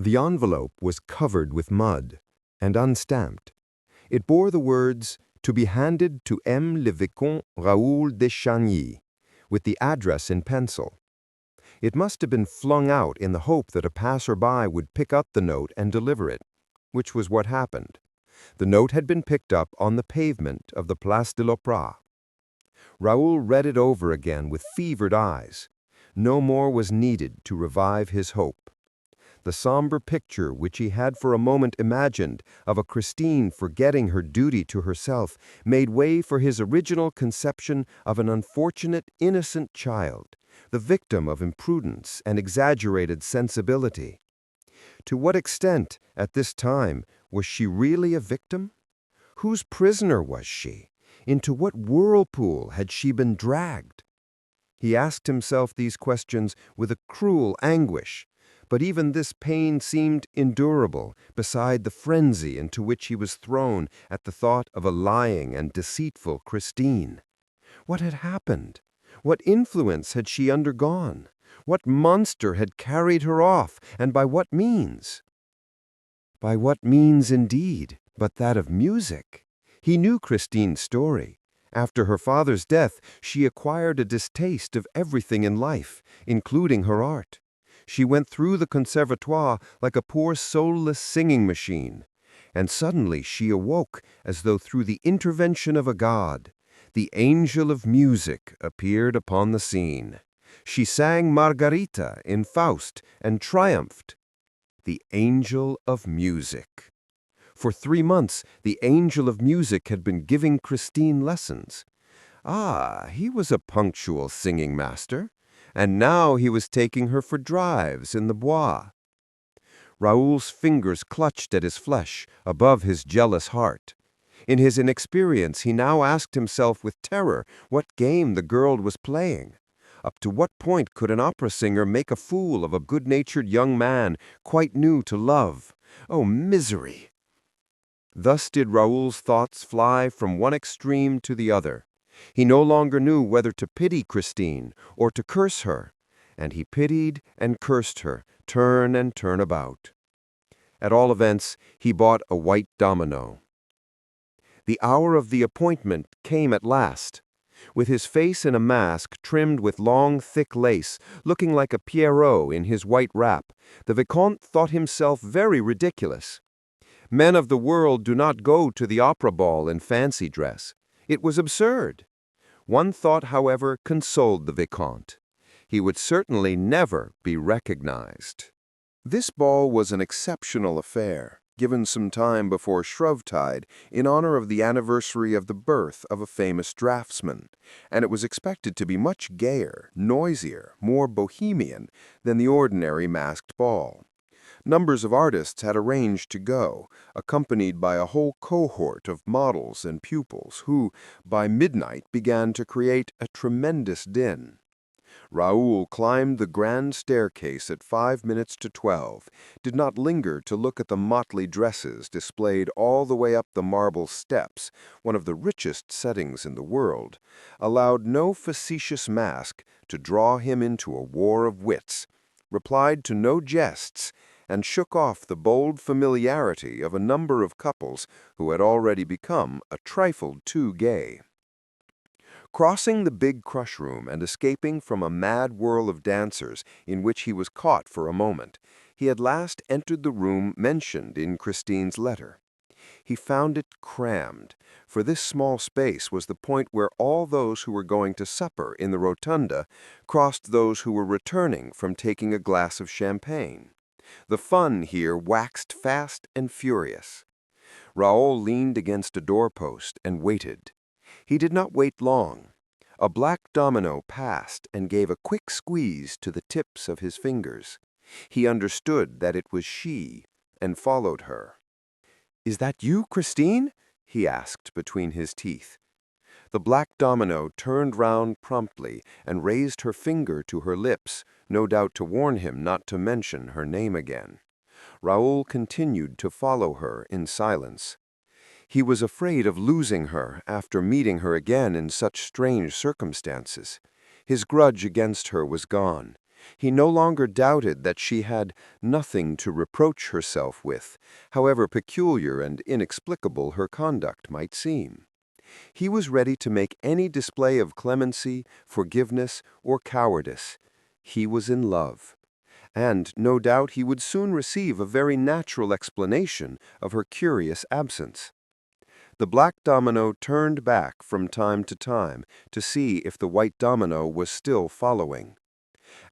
The envelope was covered with mud and unstamped. It bore the words, "To be handed to M. le Vicomte Raoul de Chagny," with the address in pencil. It must have been flung out in the hope that a passer-by would pick up the note and deliver it, which was what happened. The note had been picked up on the pavement of the Place de l'Opéra. Raoul read it over again with fevered eyes. No more was needed to revive his hope. The somber picture which he had for a moment imagined of a Christine forgetting her duty to herself made way for his original conception of an unfortunate, innocent child, the victim of imprudence and exaggerated sensibility. To what extent, at this time, was she really a victim? Whose prisoner was she? Into what whirlpool had she been dragged? He asked himself these questions with a cruel anguish, but even this pain seemed endurable beside the frenzy into which he was thrown at the thought of a lying and deceitful Christine. What had happened? What influence had she undergone? What monster had carried her off, and by what means? By what means, indeed, but that of music? He knew Christine's story. After her father's death, she acquired a distaste of everything in life, including her art. She went through the conservatoire like a poor soulless singing machine, and suddenly she awoke as though through the intervention of a god. The angel of music appeared upon the scene. She sang Margarita in Faust and triumphed. The angel of music. For 3 months, the angel of music had been giving Christine lessons. Ah, he was a punctual singing master, and now he was taking her for drives in the Bois. Raoul's fingers clutched at his flesh, above his jealous heart. In his inexperience, he now asked himself with terror what game the girl was playing. Up to what point could an opera singer make a fool of a good-natured young man quite new to love? Oh, misery! Thus did Raoul's thoughts fly from one extreme to the other. He no longer knew whether to pity Christine or to curse her, and he pitied and cursed her, turn and turn about. At all events, he bought a white domino. The hour of the appointment came at last. With his face in a mask trimmed with long, thick lace, looking like a Pierrot in his white wrap, the Vicomte thought himself very ridiculous. Men of the world do not go to the opera ball in fancy dress. It was absurd. One thought, however, consoled the Vicomte. He would certainly never be recognized. This ball was an exceptional affair, given some time before Shrovetide in honor of the anniversary of the birth of a famous draftsman, and it was expected to be much gayer, noisier, more bohemian than the ordinary masked ball. Numbers of artists had arranged to go, accompanied by a whole cohort of models and pupils who, by midnight, began to create a tremendous din. Raoul climbed the grand staircase at 5 minutes to 12, did not linger to look at the motley dresses displayed all the way up the marble steps, one of the richest settings in the world, allowed no facetious mask to draw him into a war of wits, replied to no jests, and shook off the bold familiarity of a number of couples who had already become a trifle too gay. Crossing the big crush-room and escaping from a mad whirl of dancers in which he was caught for a moment, he at last entered the room mentioned in Christine's letter. He found it crammed, for this small space was the point where all those who were going to supper in the rotunda crossed those who were returning from taking a glass of champagne. The fun here waxed fast and furious. Raoul leaned against a doorpost and waited. He did not wait long. A black domino passed and gave a quick squeeze to the tips of his fingers. He understood that it was she, and followed her. "Is that you, Christine?" he asked between his teeth. The black domino turned round promptly and raised her finger to her lips, no doubt to warn him not to mention her name again. Raoul continued to follow her in silence. He was afraid of losing her after meeting her again in such strange circumstances. His grudge against her was gone. He no longer doubted that she had nothing to reproach herself with, however peculiar and inexplicable her conduct might seem. He was ready to make any display of clemency, forgiveness, or cowardice. He was in love. And no doubt he would soon receive a very natural explanation of her curious absence. The black domino turned back from time to see if the white domino was still following.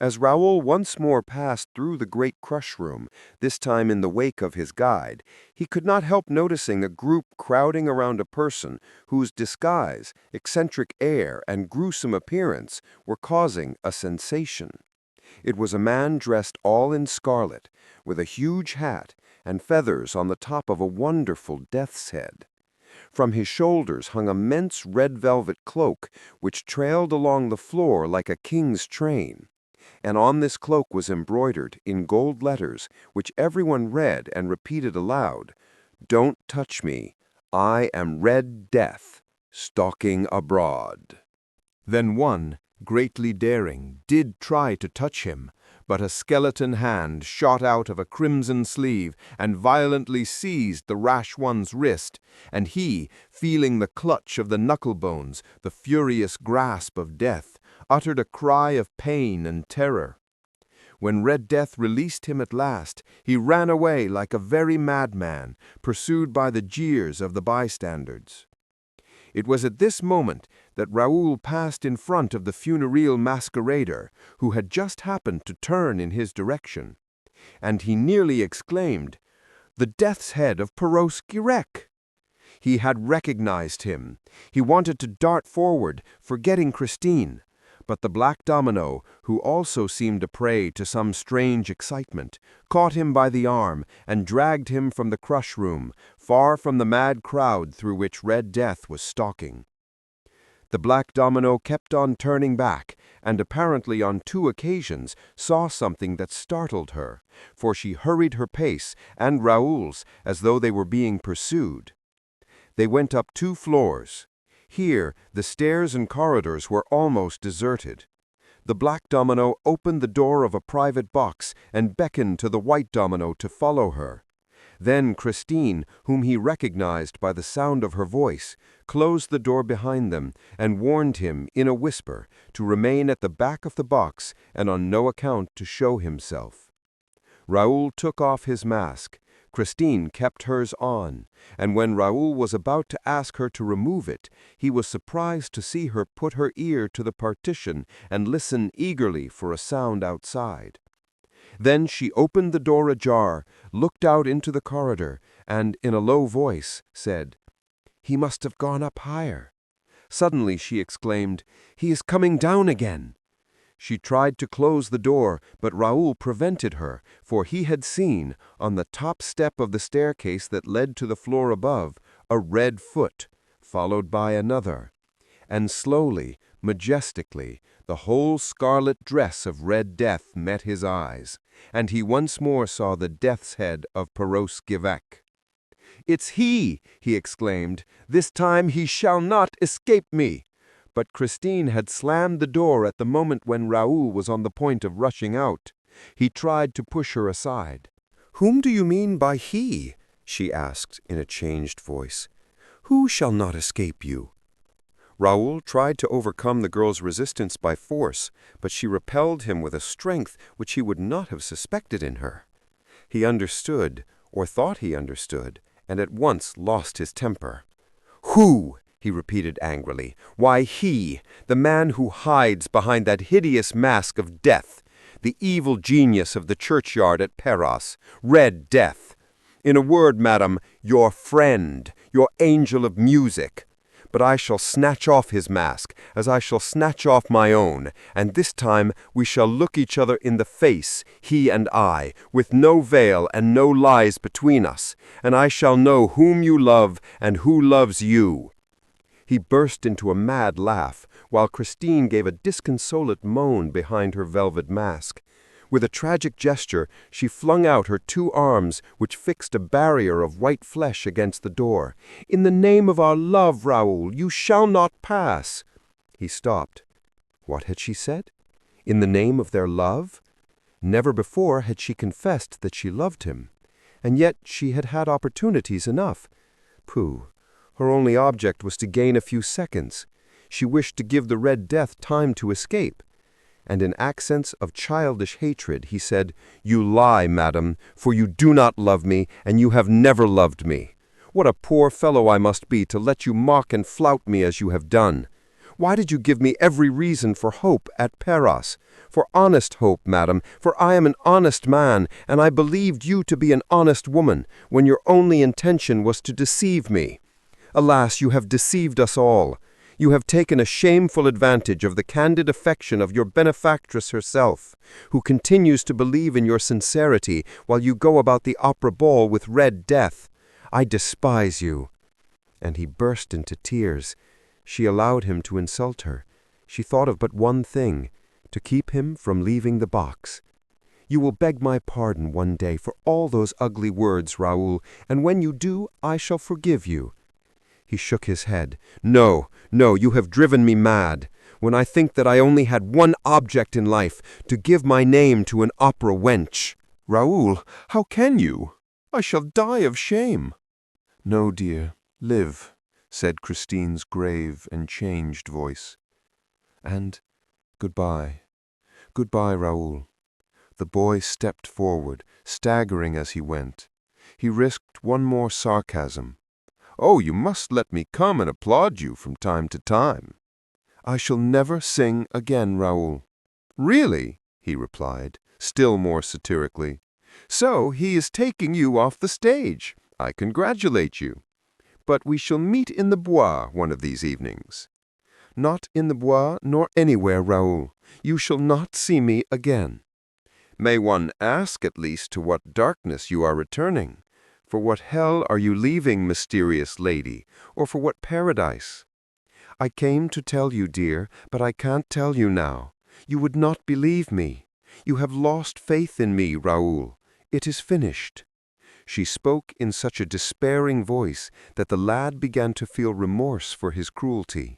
As Raoul once more passed through the great crush room, this time in the wake of his guide, he could not help noticing a group crowding around a person whose disguise, eccentric air, and gruesome appearance were causing a sensation. It was a man dressed all in scarlet, with a huge hat and feathers on the top of a wonderful death's head. From his shoulders hung a immense red velvet cloak, which trailed along the floor like a king's train. And on this cloak was embroidered, in gold letters, which everyone read and repeated aloud, "Don't touch me. I am Red Death, stalking abroad." Then one, greatly daring, did try to touch him, but a skeleton hand shot out of a crimson sleeve and violently seized the rash one's wrist, and he, feeling the clutch of the knuckle-bones, the furious grasp of death, uttered a cry of pain and terror. When Red Death released him at last, he ran away like a very madman, pursued by the jeers of the bystanders. It was at this moment that Raoul passed in front of the funereal masquerader, who had just happened to turn in his direction, and he nearly exclaimed, "The death's head of Perros-Guirec!" He had recognized him. He wanted to dart forward, forgetting Christine, but the black domino, who also seemed a prey to some strange excitement, caught him by the arm and dragged him from the crush room, far from the mad crowd through which Red Death was stalking. The black domino kept on turning back, and apparently on 2 occasions saw something that startled her, for she hurried her pace and Raoul's as though they were being pursued. They went up 2 floors. Here, the stairs and corridors were almost deserted. The black domino opened the door of a private box and beckoned to the white domino to follow her. Then Christine, whom he recognized by the sound of her voice, closed the door behind them and warned him, in a whisper, to remain at the back of the box and on no account to show himself. Raoul took off his mask. Christine kept hers on, and when Raoul was about to ask her to remove it, he was surprised to see her put her ear to the partition and listen eagerly for a sound outside. Then she opened the door ajar, looked out into the corridor, and, in a low voice, said, "He must have gone up higher." Suddenly she exclaimed, "He is coming down again." She tried to close the door, but Raoul prevented her, for he had seen, on the top step of the staircase that led to the floor above, a red foot, followed by another. And slowly, majestically, the whole scarlet dress of Red Death met his eyes, and he once more saw the death's head of Perros-Guirec. "It's he!" he exclaimed. "This time he shall not escape me!" But Christine had slammed the door at the moment when Raoul was on the point of rushing out. He tried to push her aside. "Whom do you mean by he?" she asked in a changed voice. "Who shall not escape you?" Raoul tried to overcome the girl's resistance by force, but she repelled him with a strength which he would not have suspected in her. He understood, or thought he understood, and at once lost his temper. "Who?" he repeated angrily. "Why he, the man who hides behind that hideous mask of death, the evil genius of the churchyard at Perros, Red Death. In a word, madam, your friend, your angel of music. But I shall snatch off his mask, as I shall snatch off my own, and this time we shall look each other in the face, he and I, with no veil and no lies between us, and I shall know whom you love and who loves you." He burst into a mad laugh, while Christine gave a disconsolate moan behind her velvet mask. With a tragic gesture, she flung out her 2 arms, which fixed a barrier of white flesh against the door. "In the name of our love, Raoul, you shall not pass." He stopped. What had she said? In the name of their love? Never before had she confessed that she loved him. And yet she had had opportunities enough. Pooh! Her only object was to gain a few seconds. She wished to give the Red Death time to escape. And in accents of childish hatred he said, "You lie, madam, for you do not love me, and you have never loved me. What a poor fellow I must be to let you mock and flout me as you have done. Why did you give me every reason for hope at Paros? For honest hope, madam, for I am an honest man, and I believed you to be an honest woman, when your only intention was to deceive me. Alas, you have deceived us all. You have taken a shameful advantage of the candid affection of your benefactress herself, who continues to believe in your sincerity while you go about the opera ball with Red Death. I despise you." And he burst into tears. She allowed him to insult her. She thought of but one thing, to keep him from leaving the box. "You will beg my pardon one day for all those ugly words, Raoul, and when you do, I shall forgive you." He shook his head. "No, no, you have driven me mad. When I think that I only had one object in life, to give my name to an opera wench." "Raoul, how can you? I shall die of shame." "No, dear, live," said Christine's grave and changed voice. "And goodbye. Goodbye, Raoul." The boy stepped forward, staggering as he went. He risked one more sarcasm. "Oh, you must let me come and applaud you from time to time." "I shall never sing again, Raoul." "Really?" he replied, still more satirically. "So he is taking you off the stage. I congratulate you. But we shall meet in the Bois one of these evenings." "Not in the Bois nor anywhere, Raoul. You shall not see me again." "May one ask at least to what darkness you are returning? For what hell are you leaving, mysterious lady, or for what paradise?" "I came to tell you, dear, but I can't tell you now. You would not believe me. You have lost faith in me, Raoul. It is finished." She spoke in such a despairing voice that the lad began to feel remorse for his cruelty.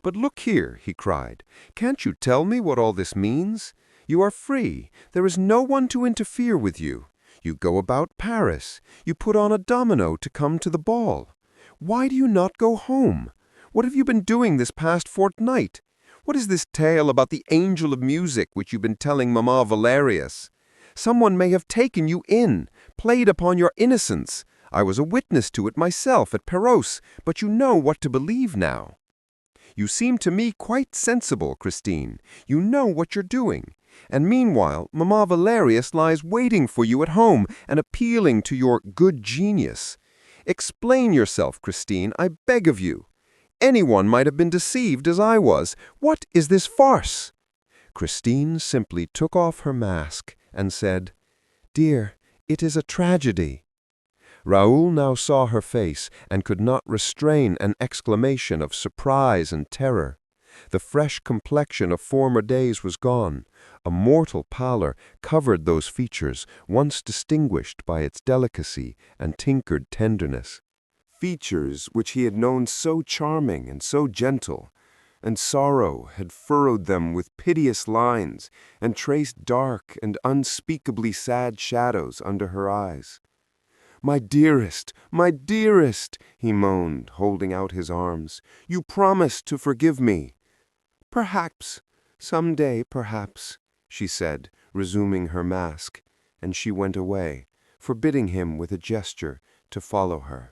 "But look here," he cried, "can't you tell me what all this means? You are free. There is no one to interfere with you. You go about Paris. You put on a domino to come to the ball. Why do you not go home? What have you been doing this past fortnight? What is this tale about the angel of music which you've been telling Mamma Valerius? Someone may have taken you in, played upon your innocence. I was a witness to it myself at Paros, but you know what to believe now. You seem to me quite sensible, Christine. You know what you're doing. And meanwhile, Mamma Valerius lies waiting for you at home and appealing to your good genius. Explain yourself, Christine, I beg of you. Anyone might have been deceived as I was. What is this farce?" Christine simply took off her mask and said, "Dear, it is a tragedy." Raoul now saw her face and could not restrain an exclamation of surprise and terror. The fresh complexion of former days was gone. A mortal pallor covered those features once distinguished by its delicacy and tinkered tenderness. Features which he had known so charming and so gentle, and sorrow had furrowed them with piteous lines and traced dark and unspeakably sad shadows under her eyes. My dearest, he moaned, holding out his arms. "You promised to forgive me." "Perhaps, some day, perhaps," she said, resuming her mask, and she went away, forbidding him with a gesture to follow her.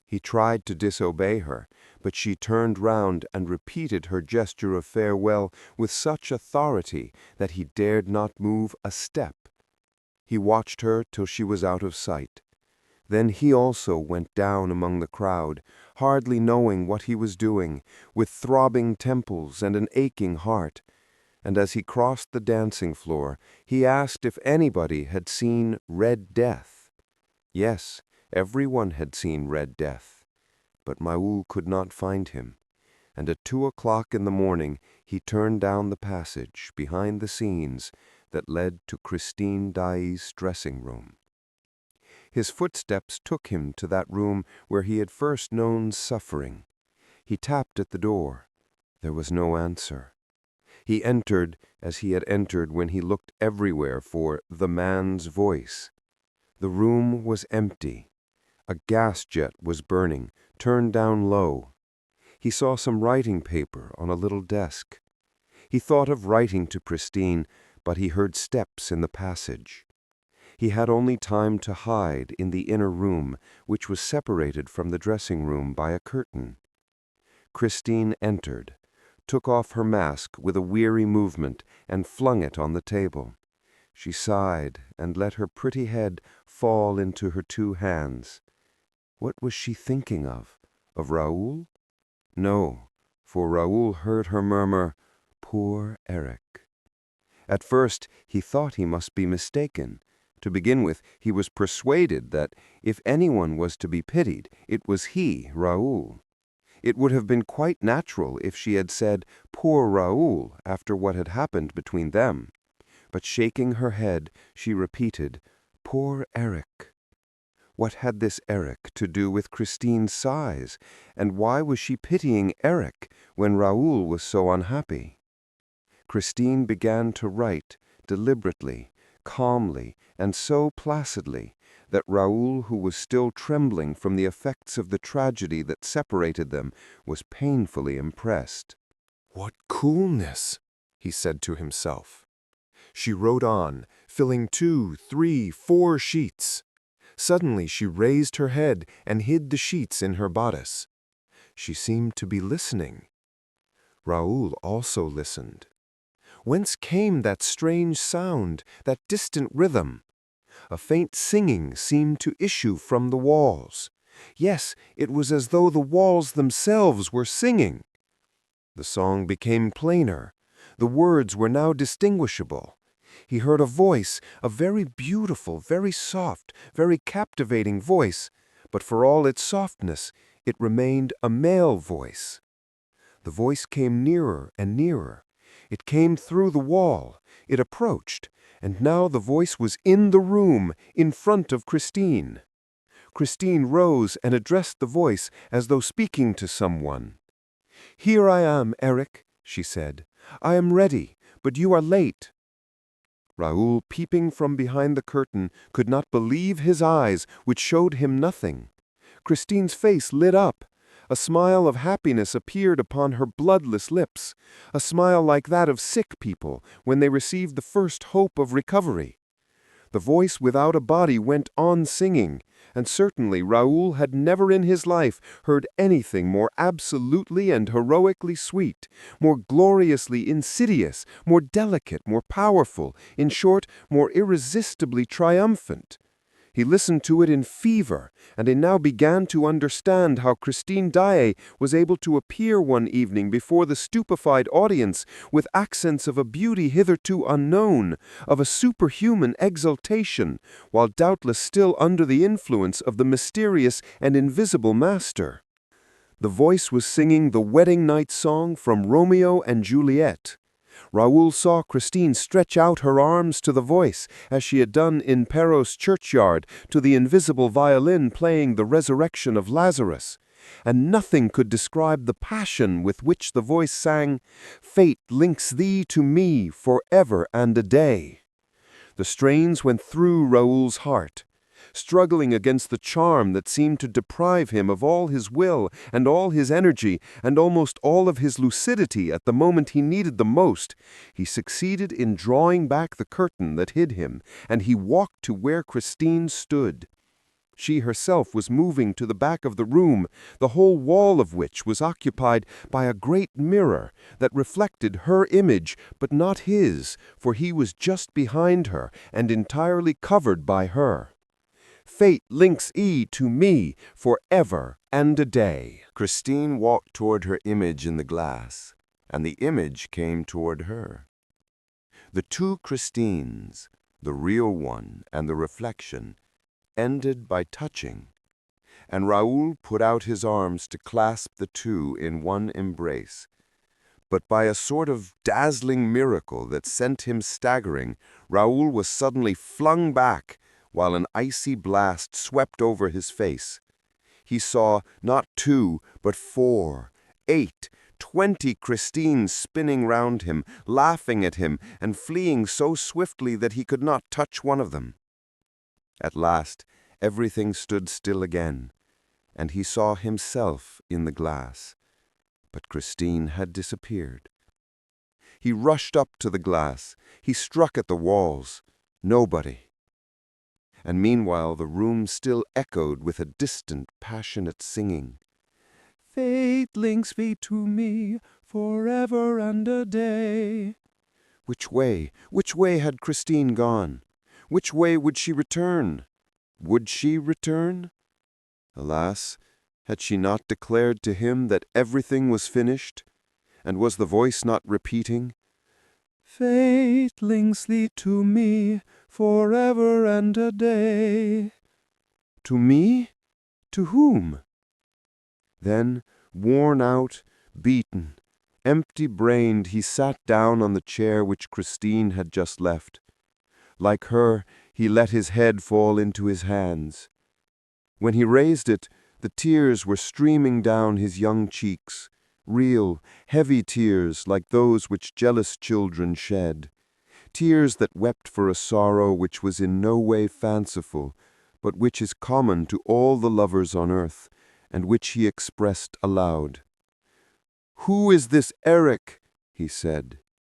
He tried to disobey her, but she turned round and repeated her gesture of farewell with such authority that he dared not move a step. He watched her till she was out of sight. Then he also went down among the crowd, hardly knowing what he was doing, with throbbing temples and an aching heart. And as he crossed the dancing floor, he asked if anybody had seen Red Death. Yes, everyone had seen Red Death, but Raoul could not find him, and at 2 o'clock in the morning he turned down the passage behind the scenes that led to Christine Daaé's dressing room. His footsteps took him to that room where he had first known suffering. He tapped at the door. There was no answer. He entered as he had entered when he looked everywhere for the man's voice. The room was empty. A gas jet was burning, turned down low. He saw some writing paper on a little desk. He thought of writing to Christine, but he heard steps in the passage. He had only time to hide in the inner room, which was separated from the dressing room by a curtain. Christine entered, took off her mask with a weary movement, and flung it on the table. She sighed and let her pretty head fall into her two hands. What was she thinking of? Of Raoul? No, for Raoul heard her murmur, "Poor Eric." At first he thought he must be mistaken. To begin with, he was persuaded that if anyone was to be pitied, it was he, Raoul. It would have been quite natural if she had said, "Poor Raoul," after what had happened between them. But shaking her head, she repeated, "Poor Eric." What had this Eric to do with Christine's sighs, and why was she pitying Eric when Raoul was so unhappy? Christine began to write, deliberately, calmly, and so placidly, that Raoul, who was still trembling from the effects of the tragedy that separated them, was painfully impressed. "What coolness," he said to himself. She wrote on, filling 2, 3, 4 sheets. Suddenly she raised her head and hid the sheets in her bodice. She seemed to be listening. Raoul also listened. Whence came that strange sound, that distant rhythm? A faint singing seemed to issue from the walls. Yes, it was as though the walls themselves were singing. The song became plainer. The words were now distinguishable. He heard a voice, a very beautiful, very soft, very captivating voice, but for all its softness, it remained a male voice. The voice came nearer and nearer. It came through the wall. It approached, and now the voice was in the room, in front of Christine. Christine rose and addressed the voice as though speaking to someone. "Here I am, Eric," she said. "I am ready, but you are late." Raoul, peeping from behind the curtain, could not believe his eyes, which showed him nothing. Christine's face lit up. A smile of happiness appeared upon her bloodless lips, a smile like that of sick people when they receive the first hope of recovery. The voice without a body went on singing, and certainly Raoul had never in his life heard anything more absolutely and heroically sweet, more gloriously insidious, more delicate, more powerful, in short, more irresistibly triumphant. He listened to it in fever, and he now began to understand how Christine Daaé was able to appear one evening before the stupefied audience with accents of a beauty hitherto unknown, of a superhuman exaltation, while doubtless still under the influence of the mysterious and invisible master. The voice was singing the wedding night song from Romeo and Juliet. Raoul saw Christine stretch out her arms to the voice, as she had done in Perros churchyard to the invisible violin playing the resurrection of Lazarus. And nothing could describe the passion with which the voice sang, "Fate links thee to me forever and a day." The strains went through Raoul's heart. Struggling against the charm that seemed to deprive him of all his will and all his energy and almost all of his lucidity at the moment he needed the most, he succeeded in drawing back the curtain that hid him, and he walked to where Christine stood. She herself was moving to the back of the room, the whole wall of which was occupied by a great mirror that reflected her image, but not his, for he was just behind her and entirely covered by her. "Fate links to me forever and a day." Christine walked toward her image in the glass, and the image came toward her. The two Christines, the real one and the reflection, ended by touching, and Raoul put out his arms to clasp the two in one embrace. But by a sort of dazzling miracle that sent him staggering, Raoul was suddenly flung back, while an icy blast swept over his face. He saw not 2, but 4, 8, 20 Christines spinning round him, laughing at him, and fleeing so swiftly that he could not touch one of them. At last, everything stood still again, and he saw himself in the glass. But Christine had disappeared. He rushed up to the glass. He struck at the walls. Nobody. And meanwhile the room still echoed with a distant, passionate singing. Fate links thee to me forever and a day. Which way had Christine gone? Which way would she return? Would she return? Alas, had she not declared to him that everything was finished? And was the voice not repeating, Fate links thee to me forever and a day? To me? To whom? Then, worn out, beaten, empty-brained, he sat down on the chair which Christine had just left. Like her, he let his head fall into his hands. When he raised it, the tears were streaming down his young cheeks, real, heavy tears like those which jealous children shed, tears that wept for a sorrow which was in no way fanciful, but which is common to all the lovers on earth, and which he expressed aloud. "Who is this Eric?" he said.